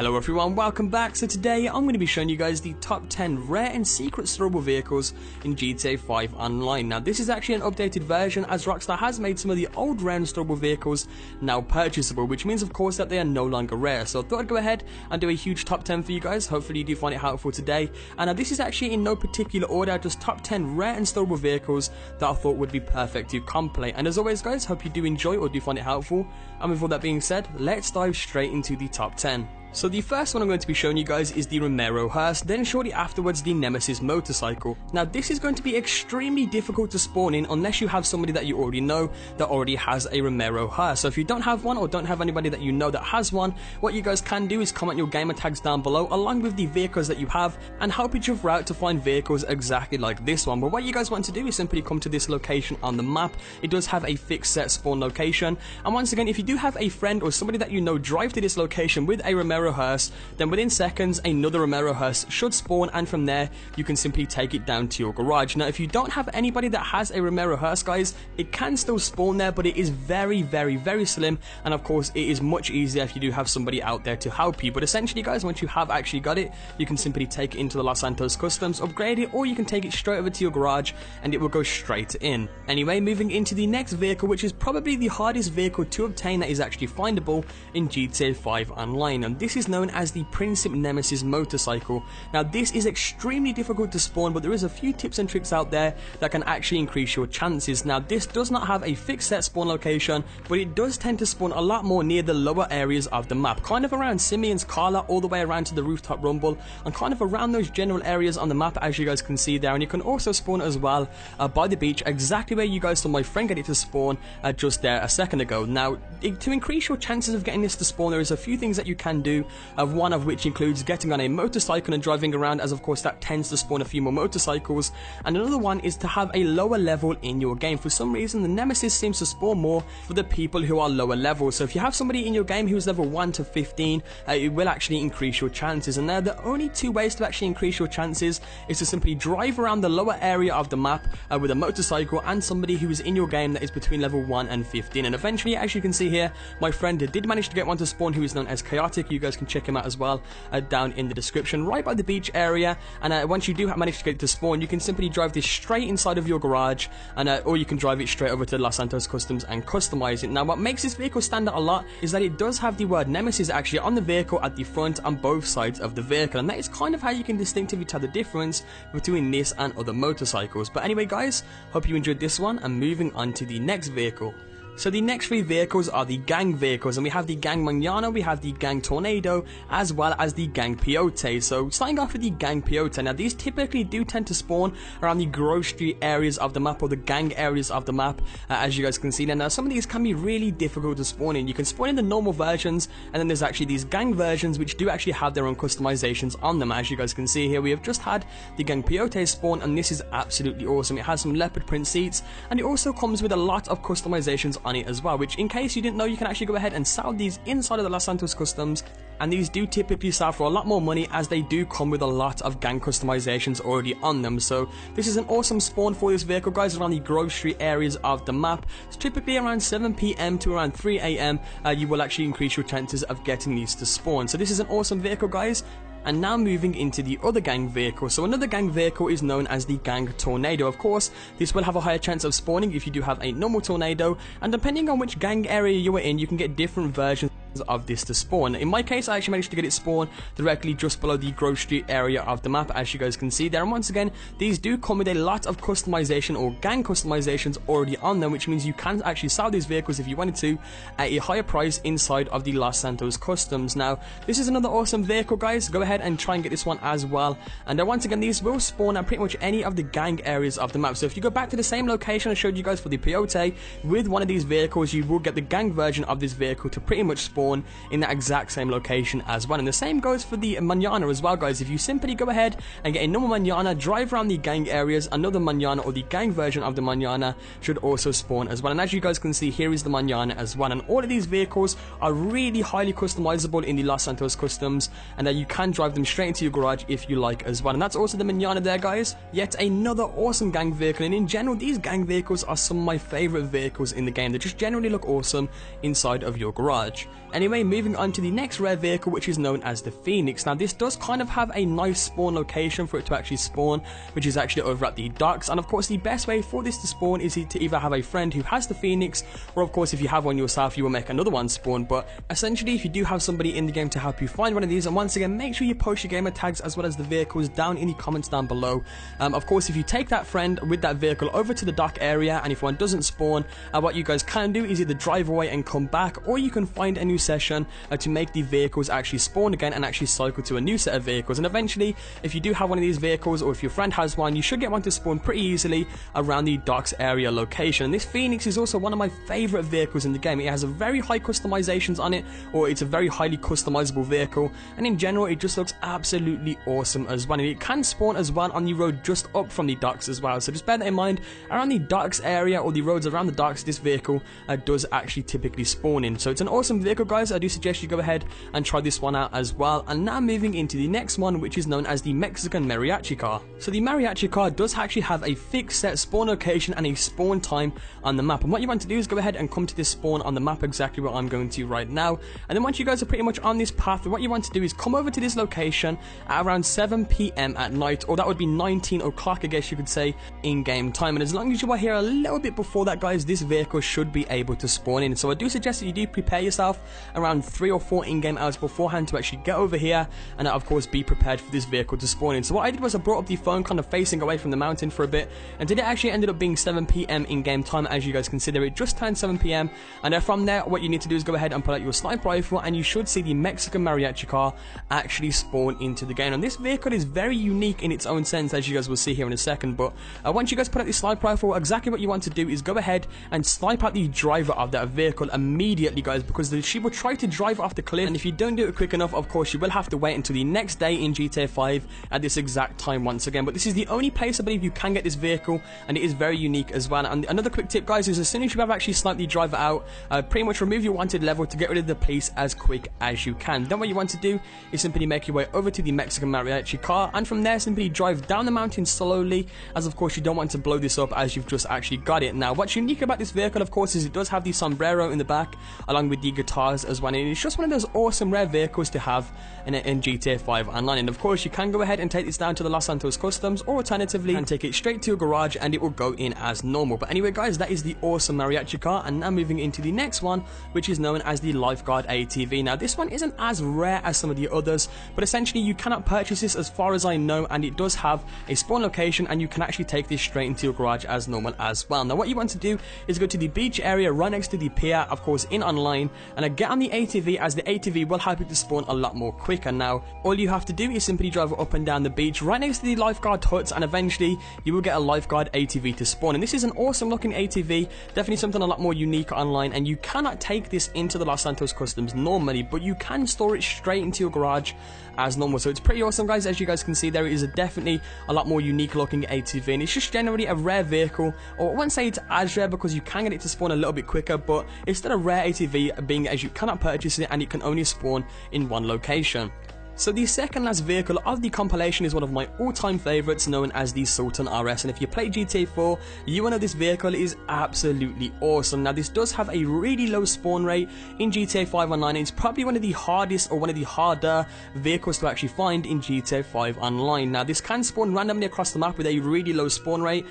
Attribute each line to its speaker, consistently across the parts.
Speaker 1: Hello everyone, welcome back. So today I'm going to be showing you guys the top 10 rare and secret storable vehicles in GTA 5 Online. Now this is actually an updated version, as Rockstar has made some of the old rare and storable vehicles now purchasable, which means of course that they are no longer rare. So I thought I'd go ahead and do a huge top 10 for you guys. Hopefully you do find it helpful today. And this is actually in no particular order, just top 10 rare and storable vehicles that I thought would be perfect to complete. And as always guys, hope you do enjoy or do find it helpful. And with all that being said, let's dive straight into the top 10. So the first one I'm going to be showing you guys is the Romero hearse, then shortly afterwards the Nemesis motorcycle. Now this is going to be extremely difficult to spawn in unless you have somebody that you already know that already has a Romero hearse. So if you don't have one or don't have anybody that you know that has one, what you guys can do is comment your gamer tags down below along with the vehicles that you have and help each other out to find vehicles exactly like this one. But what you guys want to do is simply come to this location on the map. It does have a fixed set spawn location, and once again, if you do have a friend or somebody that you know drive to this location with a Romero hearse, then within seconds another Romero hearse should spawn, and from there you can simply take it down to your garage. Now if you don't have anybody that has a Romero hearse guys, it can still spawn there, but it is very slim, and of course it is much easier if you do have somebody out there to help you. But essentially guys, once you have actually got it, you can simply take it into the Los Santos Customs, upgrade it, or you can take it straight over to your garage and it will go straight in. Anyway, moving into the next vehicle, which is probably the hardest vehicle to obtain that is actually findable in GTA 5 Online, and this is known as the Princip Nemesis motorcycle. Now this is extremely difficult to spawn, but there is a few tips and tricks out there that can actually increase your chances. Now this does not have a fixed set spawn location, but it does tend to spawn a lot more near the lower areas of the map, kind of around Simeon's Carla all the way around to the Rooftop Rumble, and kind of around those general areas on the map as you guys can see there. And you can also spawn as well by the beach, exactly where you guys saw my friend get it to spawn just there a second ago. Now to increase your chances of getting this to spawn, there is a few things that you can do, one of which includes getting on a motorcycle and driving around, as of course that tends to spawn a few more motorcycles. And another one is to have a lower level in your game. For some reason the Nemesis seems to spawn more for the people who are lower level, so if you have somebody in your game who's level 1 to 15, it will actually increase your chances. And now the only two ways to actually increase your chances is to simply drive around the lower area of the map with a motorcycle and somebody who is in your game that is between level 1 and 15. And eventually, as you can see here, my friend did manage to get one to spawn who is known as Chaotic. You guys can check him out as well down in the description right by the beach area. And once you do manage to get it to spawn, you can simply drive this straight inside of your garage, and or you can drive it straight over to Los Santos Customs and customize it. Now what makes this vehicle stand out a lot is that it does have the word Nemesis actually on the vehicle at the front on both sides of the vehicle, and that is kind of how you can distinctively tell the difference between this and other motorcycles. But anyway guys, hope you enjoyed this one, and moving on to the next vehicle. So the next three vehicles are the gang vehicles, and we have the gang Mañana, we have the gang Tornado, as well as the gang Peyote. So starting off with the gang Peyote, now these typically do tend to spawn around the Grove Street areas of the map, or the gang areas of the map, as you guys can see. Now some of these can be really difficult to spawn in. You can spawn in the normal versions, and then there's actually these gang versions which do actually have their own customizations on them. As you guys can see here, we have just had the gang Peyote spawn, and this is absolutely awesome. It has some leopard print seats, and it also comes with a lot of customizations on it as well, which in case you didn't know, you can actually go ahead and sell these inside of the Los Santos Customs, and these do typically sell for a lot more money, as they do come with a lot of gang customizations already on them. So this is an awesome spawn for this vehicle guys around the Grove Street areas of the map. It's typically around 7 PM to around 3 AM you will actually increase your chances of getting these to spawn. So this is an awesome vehicle guys. And now moving into the other gang vehicle. So another gang vehicle is known as the gang Tornado. Of course, this will have a higher chance of spawning if you do have a normal Tornado, and depending on which gang area you are in, you can get different versions of this to spawn. In my case, I actually managed to get it spawn directly just below the Grove Street area of the map, as you guys can see there. And once again, these do come with a lot of customization or gang customizations already on them, which means you can actually sell these vehicles if you wanted to at a higher price inside of the Los Santos Customs. Now this is another awesome vehicle guys, go ahead and try and get this one as well. And once again, these will spawn at pretty much any of the gang areas of the map. So if you go back to the same location I showed you guys for the Peyote, with one of these vehicles you will get the gang version of this vehicle to pretty much spawn in that exact same location as well. And the same goes for the Mañana as well guys. If you simply go ahead and get a normal Mañana, drive around the gang areas, another Mañana or the gang version of the Mañana should also spawn as well. And as you guys can see, here is the Mañana as well. And all of these vehicles are really highly customizable in the Los Santos Customs, and that you can drive them straight into your garage if you like as well. And that's also the Mañana there guys, yet another awesome gang vehicle. And in general, these gang vehicles are some of my favorite vehicles in the game. They just generally look awesome inside of your garage. Anyway, moving on to the next rare vehicle, which is known as the Phoenix. Now this does kind of have a nice spawn location for it to actually spawn, which is actually over at the docks. And of course the best way for this to spawn is to either have a friend who has the Phoenix, or of course if you have one yourself you will make another one spawn. But essentially if you do have somebody in the game to help you find one of these, and once again make sure you post your gamer tags as well as the vehicles down in the comments down below. Of course if you take that friend with that vehicle over to the dock area, and if one doesn't spawn, what you guys can do is either drive away and come back, or you can find a new session to make the vehicles actually spawn again and actually cycle to a new set of vehicles. And eventually if you do have one of these vehicles, or if your friend has one, you should get one to spawn pretty easily around the docks area location. And this Phoenix is also one of my favorite vehicles in the game. It has a very high customizations on it, or it's a very highly customizable vehicle, and in general it just looks absolutely awesome as well. And it can spawn as well on the road just up from the docks as well, so just bear that in mind. Around the docks area, or the roads around the docks, this vehicle does actually typically spawn in. So it's an awesome vehicle, guys. I do suggest you go ahead and try this one out as well. And now moving into the next one, which is known as the Mexican mariachi car. So the mariachi car does actually have a fixed set spawn location and a spawn time on the map, and what you want to do is go ahead and come to this spawn on the map, exactly where I'm going to right now. And then once you guys are pretty much on this path, what you want to do is come over to this location at around 7 PM at night, or that would be 19 o'clock I guess you could say in game time. And as long as you are here a little bit before that, guys, this vehicle should be able to spawn in. So I do suggest that you do prepare yourself around 3 or 4 in-game hours beforehand to actually get over here, and of course be prepared for this vehicle to spawn in. So what I did was I brought up the phone kind of facing away from the mountain for a bit, and today actually ended up being 7 PM in game time. As you guys consider, it just turned 7 PM, and from there what you need to do is go ahead and pull out your sniper rifle, and you should see the Mexican mariachi car actually spawn into the game. And this vehicle is very unique in its own sense, as you guys will see here in a second. But once you guys put out the sniper rifle, exactly what you want to do is go ahead and snipe out the driver of that vehicle immediately, guys, because she will try to drive off the cliff, and if you don't do it quick enough, of course you will have to wait until the next day in GTA 5 at this exact time once again. But this is the only place I believe you can get this vehicle, and it is very unique as well. And another quick tip, guys, is as soon as you have actually sniped the driver out, pretty much remove your wanted level to get rid of the police as quick as you can. Then what you want to do is simply make your way over to the Mexican mariachi car, and from there simply drive down the mountain slowly, as of course you don't want to blow this up as you've just actually got it. Now what's unique about this vehicle, of course, is it does have the sombrero in the back along with the guitars as well, and it's just one of those awesome rare vehicles to have in GTA 5 Online. And of course you can go ahead and take this down to the Los Santos Customs, or alternatively and take it straight to a garage and it will go in as normal. But anyway, guys, that is the awesome mariachi car. And now moving into the next one, which is known as the Lifeguard ATV. Now this one isn't as rare as some of the others, but essentially you cannot purchase this as far as I know, and it does have a spawn location, and you can actually take this straight into your garage as normal as well. Now what you want to do is go to the beach area right next to the pier, of course in Online, and get on the ATV, as the ATV will help you to spawn a lot more quicker. Now all you have to do is simply drive up and down the beach right next to the lifeguard huts, and eventually you will get a Lifeguard ATV to spawn. And this is an awesome looking ATV, definitely something a lot more unique Online, and you cannot take this into the Los Santos Customs normally, but you can store it straight into your garage as normal. So it's pretty awesome, guys. As you guys can see, there is definitely a lot more unique looking ATV, and it's just generally a rare vehicle, or I wouldn't say it's as rare because you can get it to spawn a little bit quicker, but it's still a rare ATV, being as you cannot purchase it and it can only spawn in one location. So the second last vehicle of the compilation is one of my all-time favorites, known as the Sultan RS. And if you play GTA 4, you will know this vehicle is absolutely awesome. Now this does have a really low spawn rate in GTA 5 Online. It's probably one of the hardest, or one of the harder vehicles to actually find in GTA 5 Online. Now this can spawn randomly across the map with a really low spawn rate,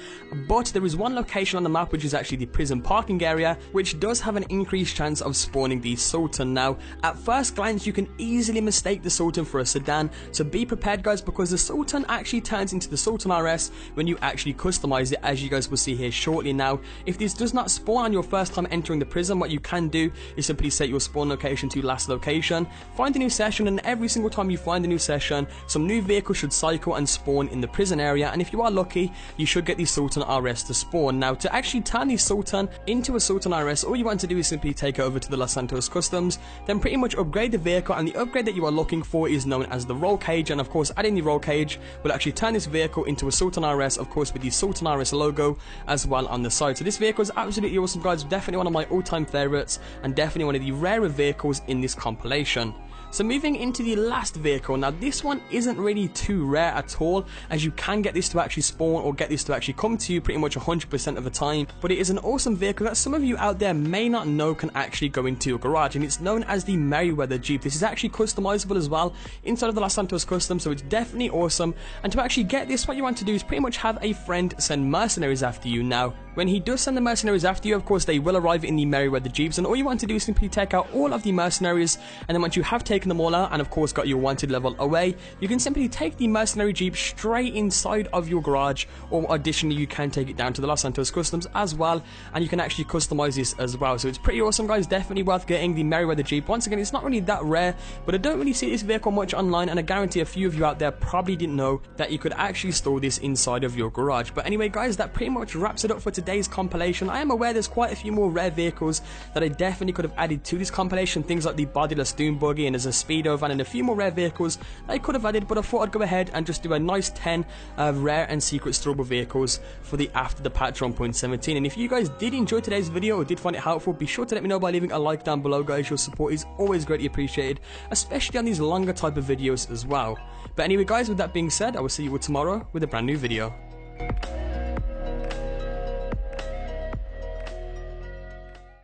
Speaker 1: but there is one location on the map, which is actually the prison parking area, which does have an increased chance of spawning the Sultan. Now at first glance you can easily mistake the Sultan for a sedan, so be prepared, guys, because the Sultan actually turns into the Sultan RS when you actually customize it, as you guys will see here shortly. Now if this does not spawn on your first time entering the prison, what you can do is simply set your spawn location to last location, find a new session, and every single time you find a new session, some new vehicle should cycle and spawn in the prison area, and if you are lucky you should get the Sultan RS to spawn. Now to actually turn the Sultan into a Sultan RS, all you want to do is simply take it over to the Los Santos Customs, then pretty much upgrade the vehicle, and the upgrade that you are looking for is known as the roll cage. And of course adding the roll cage will actually turn this vehicle into a Sultan RS, of course with the Sultan RS logo as well on the side. So this vehicle is absolutely awesome, guys, definitely one of my all-time favorites, and definitely one of the rarer vehicles in this compilation. So moving into the last vehicle, now this one isn't really too rare at all, as you can get this to actually spawn or get this to actually come to you pretty much 100% of the time, but it is an awesome vehicle that some of you out there may not know can actually go into your garage, and it's known as the Merryweather Jeep. This is actually customizable as well inside of the Los Santos Custom, so it's definitely awesome. And to actually get this, what you want to do is pretty much have a friend send mercenaries after you. Now when he does send the mercenaries after you, of course they will arrive in the Merryweather Jeeps, and all you want to do is simply take out all of the mercenaries, and then once you have taken them all out and of course got your wanted level away, you can simply take the mercenary Jeep straight inside of your garage, or additionally you can take it down to the Los Santos Customs as well, and you can actually customize this as well. So it's pretty awesome, guys. Definitely worth getting the Merryweather Jeep. Once again, it's not really that rare, but I don't really see this vehicle much online, and I guarantee a few of you out there probably didn't know that you could actually store this inside of your garage. But anyway, guys, that pretty much wraps it up for today's compilation. I am aware there's quite a few more rare vehicles that I definitely could have added to this compilation, things like the bodiless Doom Buggy, and there's a Speedo van and a few more rare vehicles that I could have added, but I thought I'd go ahead and just do a nice 10 rare and secret Storable vehicles for the after the patch 1.17. And if you guys did enjoy today's video or did find it helpful, be sure to let me know by leaving a like down below, guys. Your support is always greatly appreciated, especially on these longer type of videos as well. But anyway, guys, with that being said, I will see you all tomorrow with a brand new video.